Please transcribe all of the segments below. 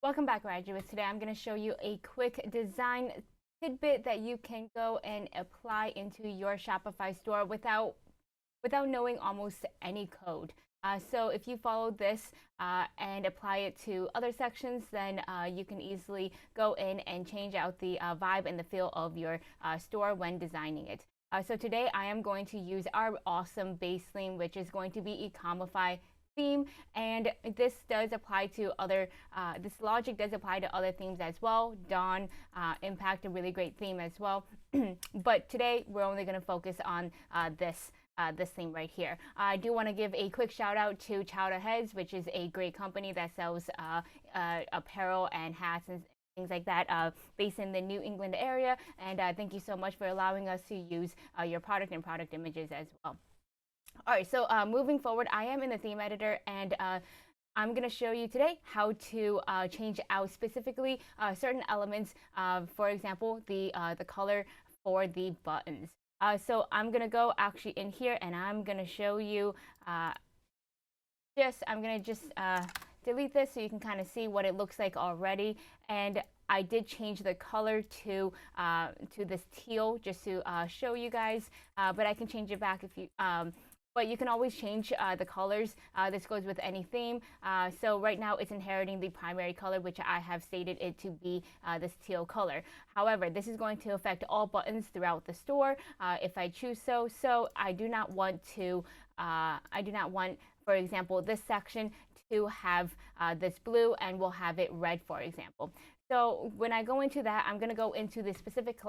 Welcome back, graduates. Today I'm going to show you a quick design tidbit that you can go and apply into your Shopify store without knowing almost any code. So if you follow this and apply it to other sections, then you can easily go in and change out the vibe and the feel of your store when designing it. So today I am going to use our awesome base theme, which is going to be Ecomify theme, and this does apply to other this logic does apply to other themes as well. Dawn, Impact, a really great theme as well. But today we're only going to focus on this theme right here. I do want to give a quick shout out to �𝐀𝐄𝐒, which is a great company that sells apparel and hats and things like that, based in the New England area. And thank you so much for allowing us to use your product and product images as well. All right, so moving forward, I am in the theme editor, and I'm going to show you today how to change out specifically certain elements. For example, the color for the buttons. So I'm going to go actually in here, and I'm going to show you I'm going to just delete this so you can kind of see what it looks like already. And I did change the color to this teal just to show you guys, but I can change it back if you but you can always change the colors. This goes with any theme. So right now it's inheriting the primary color, which I have stated it to be this teal color. However, this is going to affect all buttons throughout the store if I choose so. So I do not want, for example, this section to have this blue, and we'll have it red, for example. So when I go into that, I'm going to go into the specific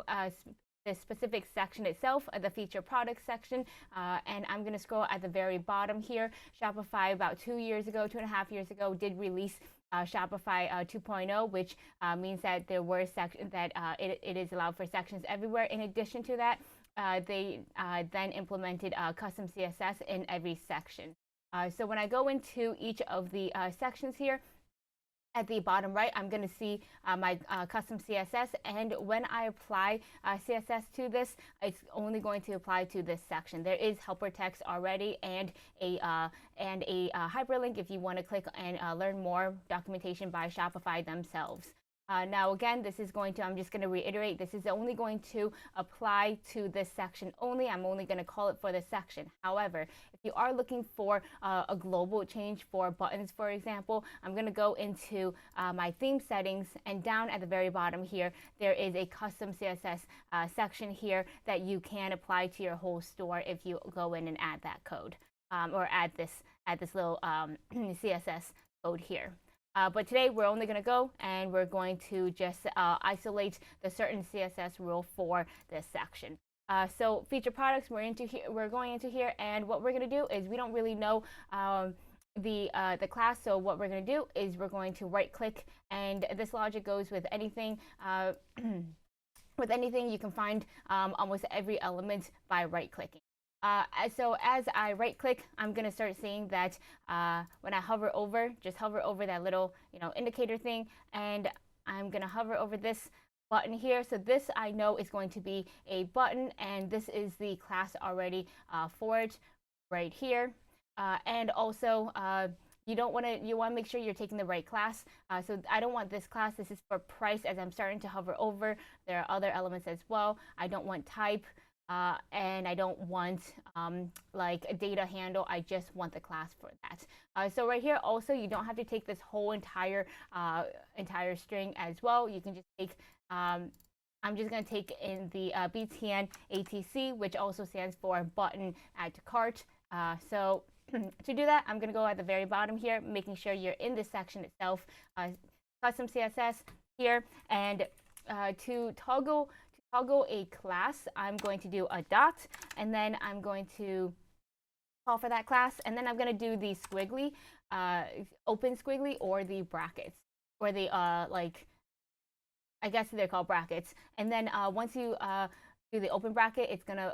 section itself, the feature product section, and I'm going to scroll at the very bottom here. Shopify about 2.5 years ago did release Shopify 2.0, which means that there were it is allowed for sections everywhere. In addition to that, they then implemented custom CSS in every section. So when I go into each of the sections here, at the bottom right, I'm going to see my custom CSS, and when I apply CSS to this, it's only going to apply to this section. There is helper text already, and a hyperlink if you want to click and learn more documentation by Shopify themselves. Now again, I'm just going to reiterate, this is only going to apply to this section only. I'm only going to call it for this section. However, if you are looking for a global change for buttons, for example, I'm going to go into my theme settings, and down at the very bottom here, there is a custom CSS section here that you can apply to your whole store if you go in and add that code, or add this little CSS code here. But today we're only going to go and we're going to just isolate the certain CSS rule for this section. So feature products, we're going into here, and what we're going to do is we don't really know the class. So what we're going to do is we're going to right click, and this logic goes with anything. With anything, you can find almost every element by right clicking. So as I right click, I'm going to start seeing that when I just hover over that little indicator thing, and I'm going to hover over this button here. So this I know is going to be a button, and this is the class already for it right here. And also you want to make sure you're taking the right class. So I don't want this class. This is for price. As I'm starting to hover over, there are other elements as well. I don't want type. And I don't want like a data handle. I just want the class for that. So right here also, you don't have to take this whole entire string as well. You can just take I'm just going to take in the BTN ATC, which also stands for button add to cart. So to do that, I'm going to go at the very bottom here, making sure you're in this section itself, custom CSS here, and to toggle a class, I'm going to do a dot, and then I'm going to call for that class, and then I'm going to do the squiggly, open squiggly, or the brackets, or the I guess they're called brackets. And then once you do the open bracket, it's going to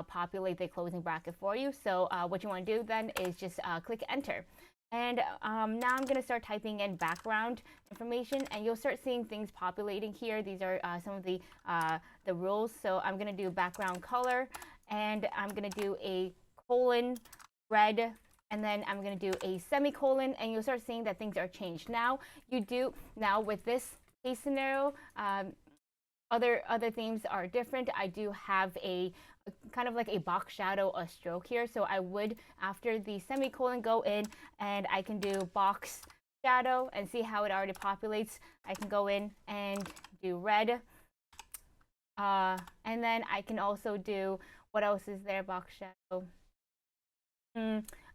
populate the closing bracket for you. So what you want to do then is just click enter. And now I'm going to start typing in background information, and you'll start seeing things populating here. These are some of the rules. So I'm going to do background color, and I'm going to do a colon red and then I'm going to do a semicolon, and you'll start seeing that things are changed. Now with this case scenario, other themes are different. I do have a kind of like a box shadow, a stroke here. So I would, after the semicolon, go in and I can do box shadow and see how it already populates. I can go in and do red. And then I can also do, what else is there? Box shadow.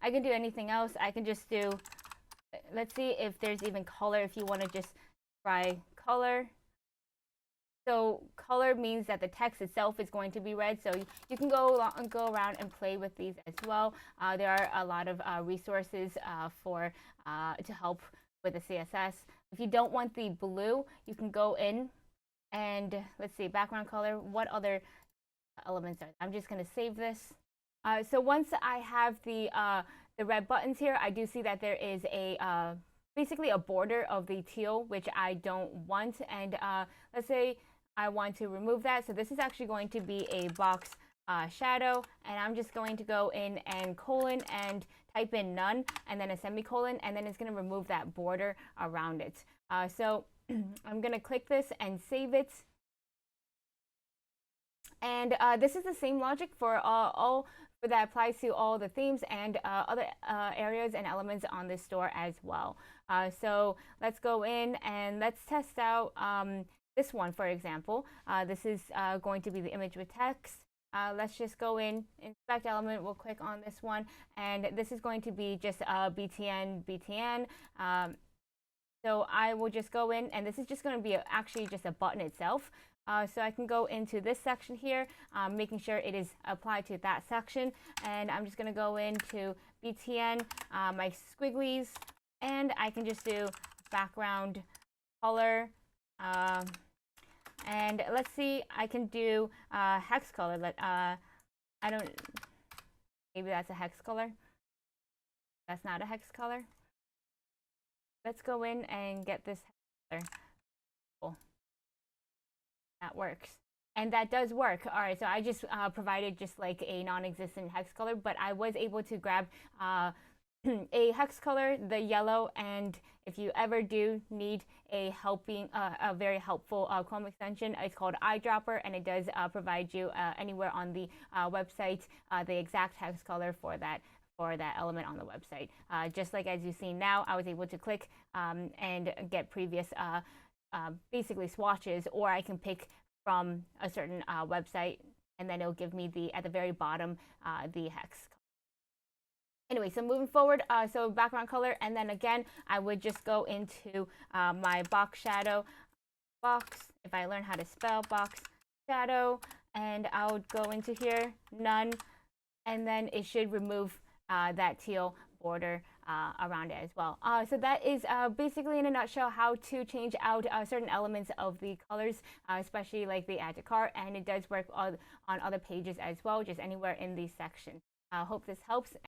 I can do anything else. I can just do, let's see if there's even color, if you want to just try color. So color means that the text itself is going to be red. So you can go around and play with these as well. There are a lot of resources to help with the CSS. If you don't want the blue, you can go in and let's see, background color. What other elements are there? I'm just going to save this. So once I have the red buttons here, I do see that there is a basically a border of the teal, which I don't want. And let's say I want to remove that. So this is actually going to be a box shadow, and I'm just going to go in and colon and type in none and then a semicolon, and then it's going to remove that border around it. So I'm going to click this and save it. And this is the same logic for that applies to all the themes and other areas and elements on this store as well. So let's go in and let's test out this one, for example. This is going to be the image with text. Let's just go in, inspect element. We'll click on this one, and this is going to be just BTN. So I will just go in, and this is just going to be actually just a button itself. So I can go into this section here, making sure it is applied to that section. And I'm just going to go into BTN, my squigglies, and I can just do background color. And let's see, I can do hex color. Maybe that's a hex color. That's not a hex color. Let's go in and get this hex color. Cool. That works. And that does work. All right, so I just provided just like a non-existent hex color, but I was able to grab a hex color, the yellow, and if you ever do need a very helpful Chrome extension, it's called eyedropper, and it does provide you anywhere on the website the exact hex color for that element on the website. Just like as you see now, I was able to click and get previous basically swatches, or I can pick from a certain website, and then it'll give me at the very bottom the hex. Anyway, so moving forward, so background color, and then again, I would just go into my box shadow, if I learn how to spell box shadow, and I would go into here, none, and then it should remove that teal border around it as well. So that is basically in a nutshell how to change out certain elements of the colors, especially like the add to cart, and it does work on other pages as well, just anywhere in the section. I hope this helps.